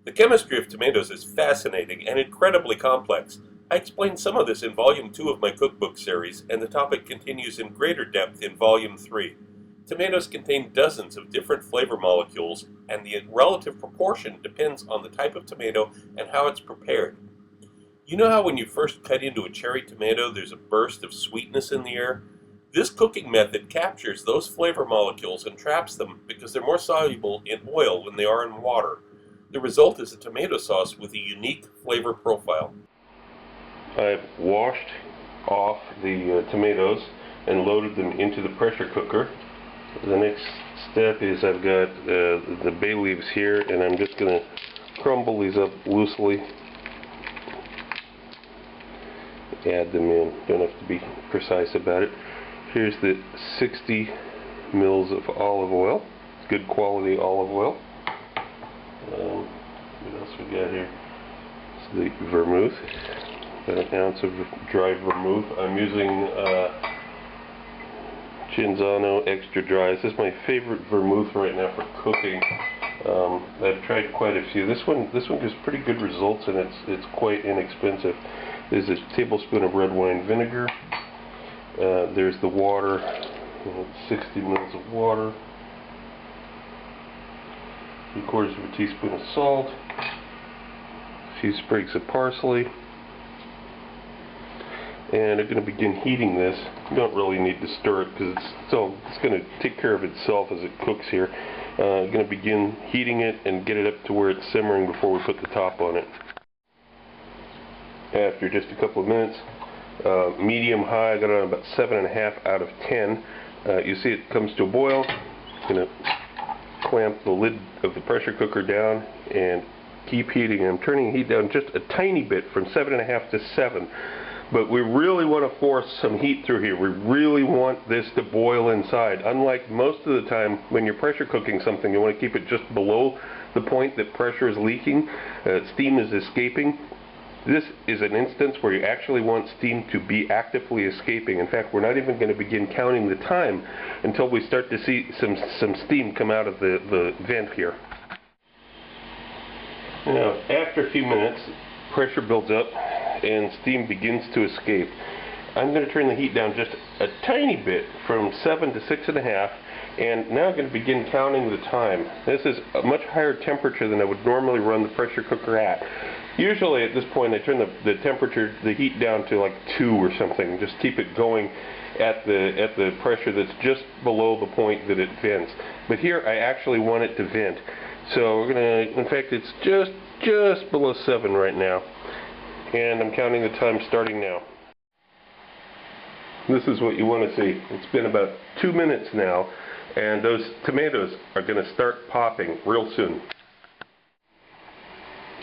The chemistry of tomatoes is fascinating and incredibly complex. I explained some of this in Volume 2 of my cookbook series, and the topic continues in greater depth in Volume 3. Tomatoes contain dozens of different flavor molecules, and the relative proportion depends on the type of tomato and how it's prepared. You know how when you first cut into a cherry tomato, there's a burst of sweetness in the air? This cooking method captures those flavor molecules and traps them because they're more soluble in oil than they are in water. The result is a tomato sauce with a unique flavor profile. I've washed off the tomatoes and loaded them into the pressure cooker. The next step is I've got the bay leaves here, and I'm just going to crumble these up loosely. Add them in. Don't have to be precise about it. Here's the 60 mils of olive oil. Good quality olive oil. What else we got here? It's the vermouth. About an ounce of dry vermouth. I'm using Cinzano extra dry. This is my favorite vermouth right now for cooking. I've tried quite a few. This one gives pretty good results, and it's quite inexpensive. There's a tablespoon of red wine vinegar. There's the water. 60 mils of water. 3/4 of a teaspoon of salt. A few sprigs of parsley. And I'm going to begin heating this. You don't really need to stir it because it's going to take care of itself as it cooks here. I'm going to begin heating it and get it up to where it's simmering before we put the top on it. After just a couple of minutes, medium high, I got it on about 7.5 out of 10. You see it comes to a boil. I'm going to clamp the lid of the pressure cooker down and keep heating. I'm turning the heat down just a tiny bit from 7.5 to 7. But we really want to force some heat through here. We really want this to boil inside. Unlike most of the time when you're pressure cooking something, you want to keep it just below the point that pressure is leaking, steam is escaping. This is an instance where you actually want steam to be actively escaping. In fact, we're not even going to begin counting the time until we start to see some steam come out of the vent here. Now, after a few minutes, pressure builds up and steam begins to escape. I'm going to turn the heat down just a tiny bit from 7 to 6.5, and now I'm going to begin counting the time. This is a much higher temperature than I would normally run the pressure cooker at. Usually at this point I turn the heat down to like 2 or something, just keep it going at the pressure that's just below the point that it vents. But here I actually want it to vent. So we're going to, in fact it's just below 7 right now. And I'm counting the time starting now. This is what you want to see. It's been about 2 minutes now, and those tomatoes are going to start popping real soon.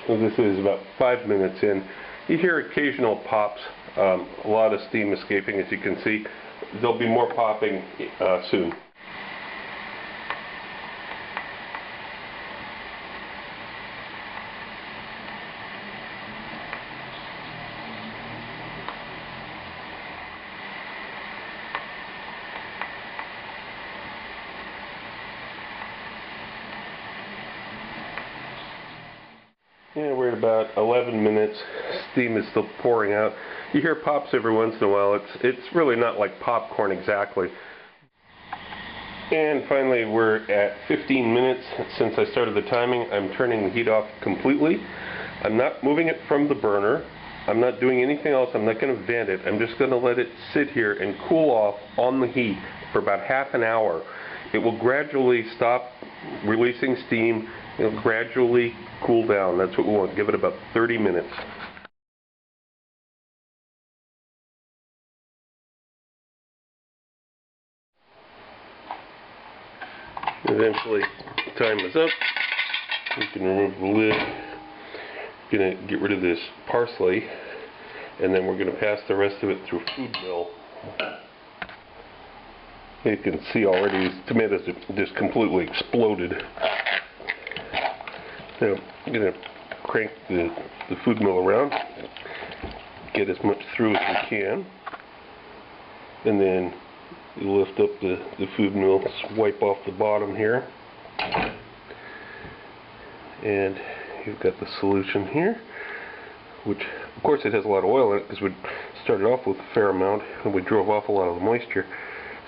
So this is about 5 minutes in. You hear occasional pops, a lot of steam escaping as you can see. There'll be more popping soon. Yeah, we're at about 11 minutes. Steam is still pouring out. You hear pops every once in a while. It's really not like popcorn exactly. And finally, we're at 15 minutes since I started the timing. I'm turning the heat off completely. I'm not moving it from the burner. I'm not doing anything else. I'm not going to vent it. I'm just going to let it sit here and cool off on the heat for about half an hour. It will gradually stop releasing steam. It'll gradually cool down. That's what we want. Give it about 30 minutes. Eventually, time is up. We can remove the lid. We're going to get rid of this parsley, and then we're going to pass the rest of it through food mill. You can see already these tomatoes have just completely exploded. Now, I'm going to crank the food mill around, get as much through as we can, and then you lift up the food mill, wipe off the bottom here, and you've got the solution here, which of course it has a lot of oil in it because we started off with a fair amount and we drove off a lot of the moisture.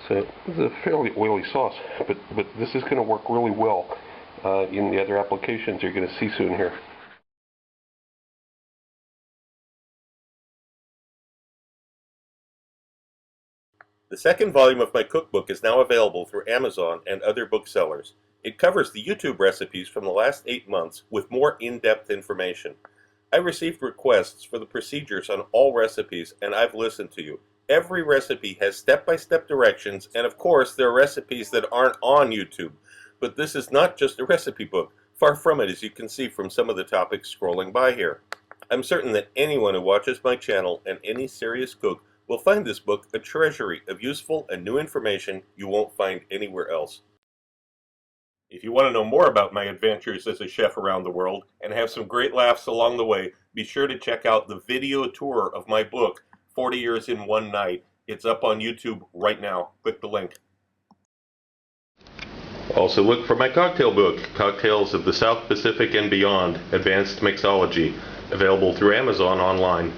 So it's a fairly oily sauce, but this is going to work really well in the other applications you're going to see soon here. The second volume of my cookbook is now available through Amazon and other booksellers. It covers the YouTube recipes from the last 8 months with more in-depth information. I received requests for the procedures on all recipes, and I've listened to you. Every recipe has step-by-step directions, and of course there are recipes that aren't on YouTube. But this is not just a recipe book. Far from it, as you can see from some of the topics scrolling by here. I'm certain that anyone who watches my channel and any serious cook will find this book a treasury of useful and new information you won't find anywhere else. If you want to know more about my adventures as a chef around the world and have some great laughs along the way, be sure to check out the video tour of my book, 40 Years in One Night. It's up on YouTube right now. Click the link. Also look for my cocktail book, Cocktails of the South Pacific and Beyond, Advanced Mixology, available through Amazon online.